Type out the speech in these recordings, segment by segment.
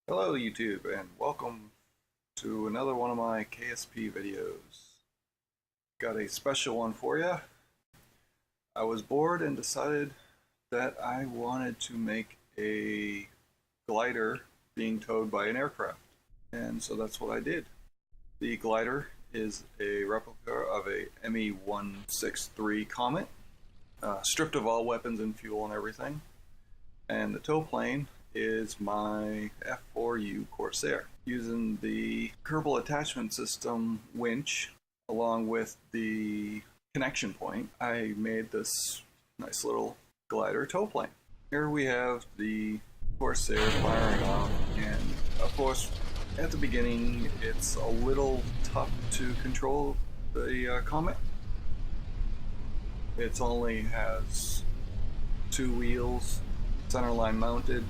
Hello YouTube and welcome to another one of my KSP videos. Got a special one for you. I was bored and decided that I wanted to make a glider being towed by an aircraft. And so that's what I did. The glider is a replica of a ME-163 Comet, stripped of all weapons and fuel and everything. And the tow plane is my F-4 Corsair. Using the Kerbal attachment system winch along with the connection point, I made this nice little glider tow plane. Here we have the Corsair firing off, and of course at the beginning it's a little tough to control the Comet. It only has two wheels, centerline mounted,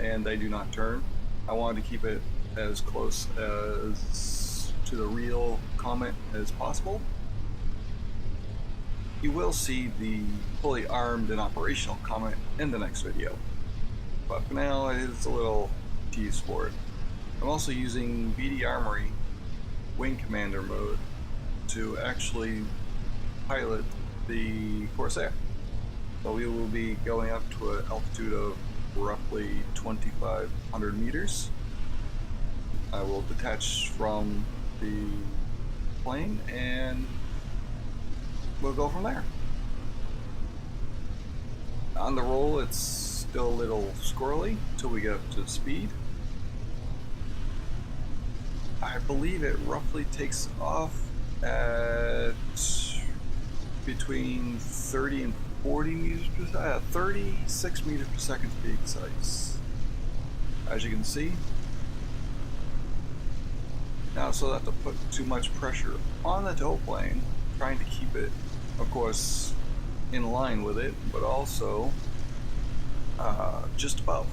and they do not turn. I wanted to keep it as close as to the real Comet as possible. You will see the fully armed and operational Comet in the next video, but for now it's a little tease for it. I'm also using BD Armory Wing Commander mode to actually pilot the Corsair. So we will be going up to an altitude of roughly 2,500 meters. I will detach from the plane and we'll go from there. On the roll it's still a little squirrely until we get up to speed. I believe it roughly takes off at between 30 and 40 meters per second, 36 meters per second to be precise. As you can see. Now, so not to put too much pressure on the tow plane, trying to keep it, of course, in line with it, but also just above,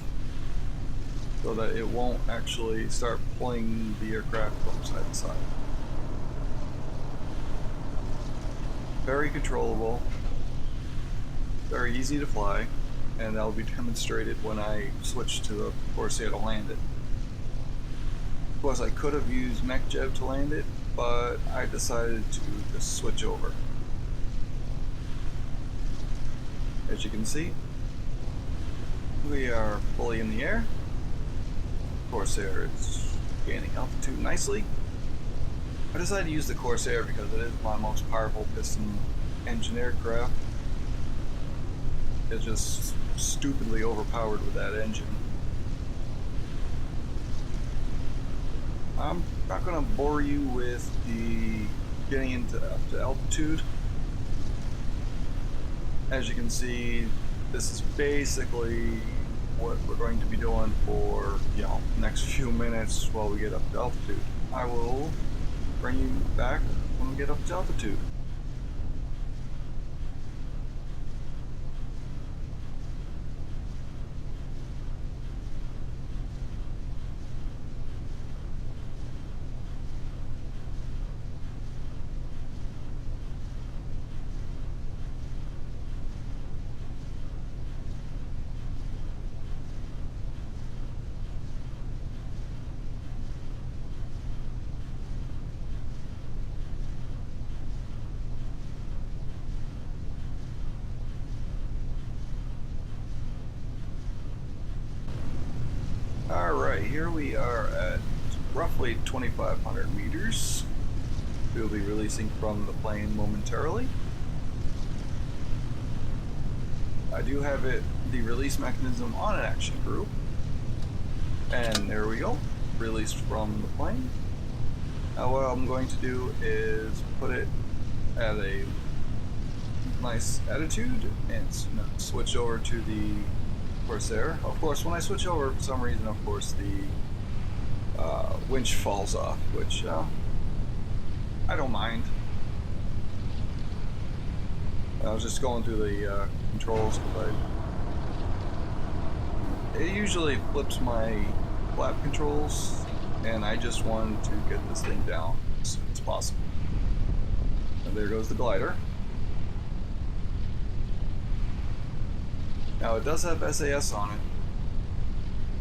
so that it won't actually start pulling the aircraft from side to side. Very controllable. Very easy to fly, and that'll be demonstrated when I switch to the Corsair to land it. Of course, I could have used MechJeb to land it, but I decided to just switch over. As you can see, we are fully in the air. Corsair is gaining altitude nicely. I decided to use the Corsair because it is my most powerful piston engine aircraft. It's just stupidly overpowered with that engine. I'm not going to bore you with the getting into up to altitude. As you can see, this is basically what we're going to be doing for the next few minutes while we get up to altitude. I will bring you back when we get up to altitude. Alright, here we are at roughly 2,500 meters. We'll be releasing from the plane momentarily. I do have the release mechanism on an action group. And there we go, released from the plane. Now what I'm going to do is put it at a nice attitude and switch over to the Corsair. Of course, when I switch over, for some reason, of course, the winch falls off, which I don't mind. I was just going through the controls, but it usually flips my flap controls, and I just wanted to get this thing down as soon as possible. And there goes the glider. Now it does have SAS on it,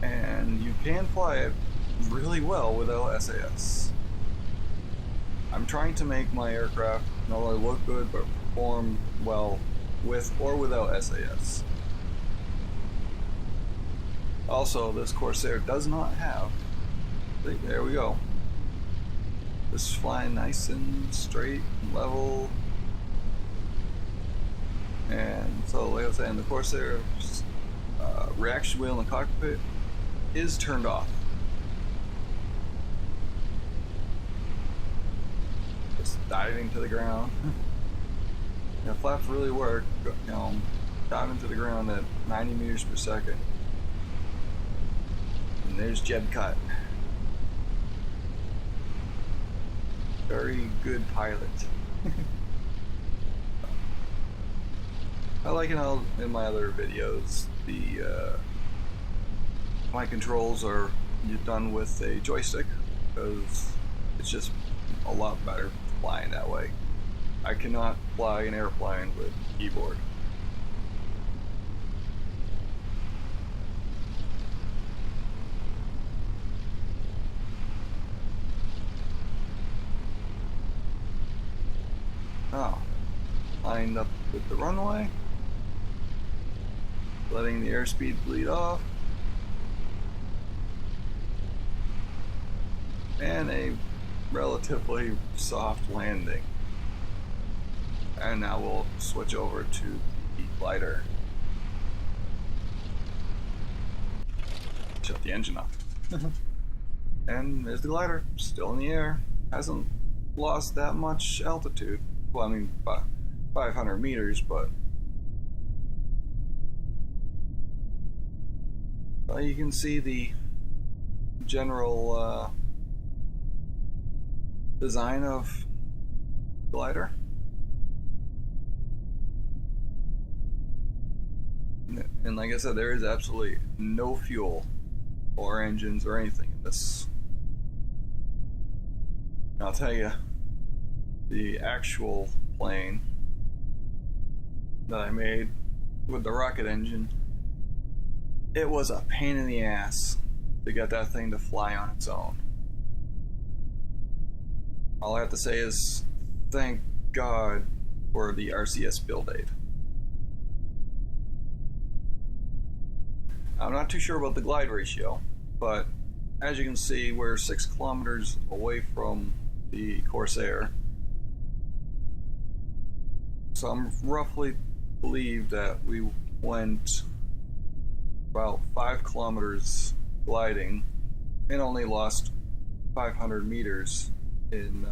and you can fly it really well without SAS. I'm trying to make my aircraft not only look good but perform well with or without SAS. Also, this Corsair does not have, there we go, this flying nice and straight and level. And so, like I was saying, the Corsair's reaction wheel in the cockpit is turned off. Just diving to the ground. You know, flaps really work, you know, diving to the ground at 90 meters per second. And there's Jeb Cut. Very good pilot. I like it how in my other videos the my controls are done with a joystick because it's just a lot better flying that way. I cannot fly an airplane with keyboard. Oh, lined up with the runway, letting the airspeed bleed off, and a relatively soft landing. And now we'll switch over to the glider. Shut the engine off. And there's the glider, still in the air. Hasn't lost that much altitude. Well, I mean, 500 meters, but you can see the general design of glider. And like I said, there is absolutely no fuel or engines or anything in this. I'll tell you, the actual plane that I made with the rocket engine, it was a pain in the ass to get that thing to fly on its own. All I have to say is thank God for the RCS build aid. I'm not too sure about the glide ratio, but as you can see, we're 6 kilometers away from the Corsair. So I'm roughly believe that we went about 5 kilometers gliding and only lost 500 meters in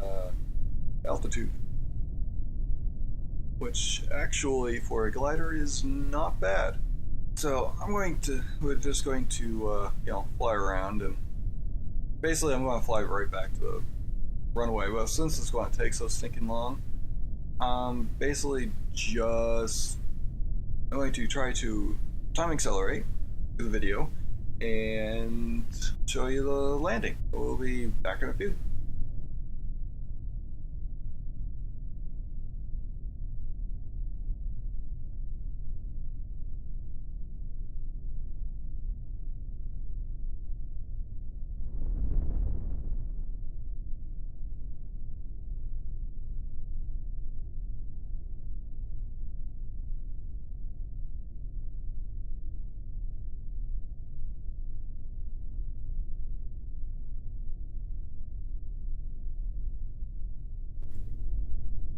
altitude, which actually for a glider is not bad. So we're just going to you know, fly around, and basically I'm going to fly right back to the runway. Well, since it's going to take so stinking long, basically just I'm going to try to time accelerate the video and show you the landing. We'll be back in a few.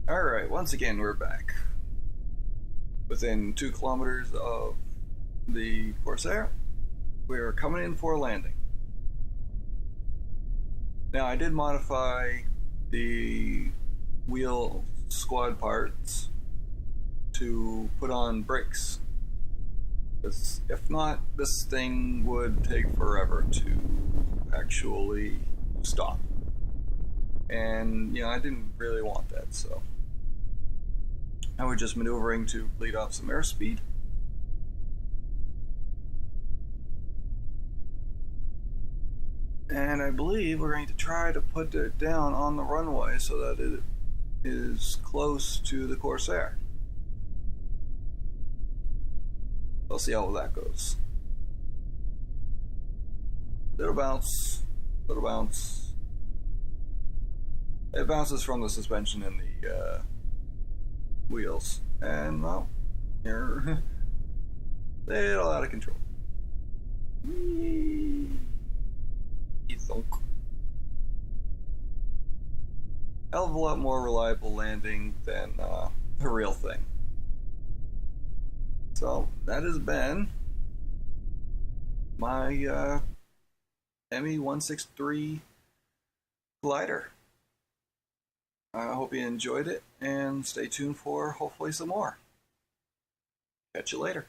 Alright, once again we're back. Within 2 kilometers of the Corsair, we're coming in for a landing. Now I did modify the wheel squad parts to put on brakes, because if not, this thing would take forever to actually stop. And you know, I didn't really want that, so now we're just maneuvering to bleed off some airspeed. And I believe we're going to try to put it down on the runway so that it is close to the Corsair. We'll see how that goes. Little bounce, little bounce. It bounces from the suspension in the wheels, and well, you're a little out of control. Hell of a lot more reliable landing than the real thing. So that has been my ME-163 Glider. I hope you enjoyed it, and stay tuned for hopefully some more. Catch you later.